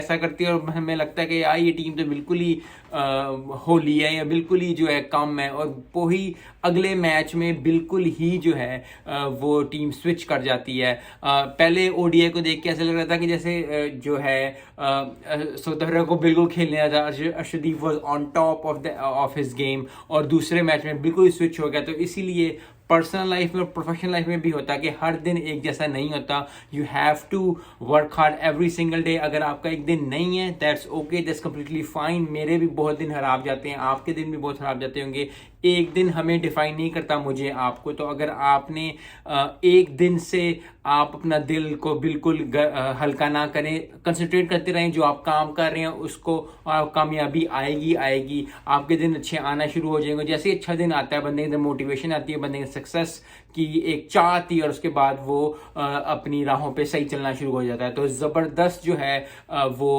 ऐसा करती है और हमें लगता है कि यार ये टीम तो बिल्कुल ही होली है या बिल्कुल ही जो है कम है, और वही अगले मैच में बिल्कुल ही जो है वो टीम स्विच कर जाती है। पहले ओडीआई को देख के ऐसा लग रहा था कि जैसे जो है साउथ अफ्रीका को बिल्कुल खेलने आया था, Arshdeep was on top of his game, और दूसरे मैच में बिल्कुल स्विच हो गया। तो इसीलिए पर्सनल लाइफ में और प्रोफेशनल लाइफ में भी होता है कि हर दिन एक जैसा नहीं होता। You have to work hard every single day. अगर आपका एक दिन नहीं है, that's okay, that's completely fine. मेरे भी बहुत दिन खराब जाते हैं, आपके दिन भी बहुत खराब जाते होंगे। एक दिन हमें डिफाइन नहीं करता, मुझे आपको। तो अगर आपने एक दिन से आप अपना दिल को बिल्कुल हल्का ना करें, कंसंट्रेट करते रहें जो आप काम कर रहे हैं उसको, और कामयाबी आएगी आएगी। आपके दिन अच्छे आना शुरू हो जाएंगे। जैसे ही अच्छा दिन आता है, बंदे के अंदर मोटिवेशन आती है, बंदे के सक्सेस की एक चाह आती है, और उसके बाद वो अपनी राहों पे सही चलना शुरू हो जाता है। तो ज़बरदस्त जो है वो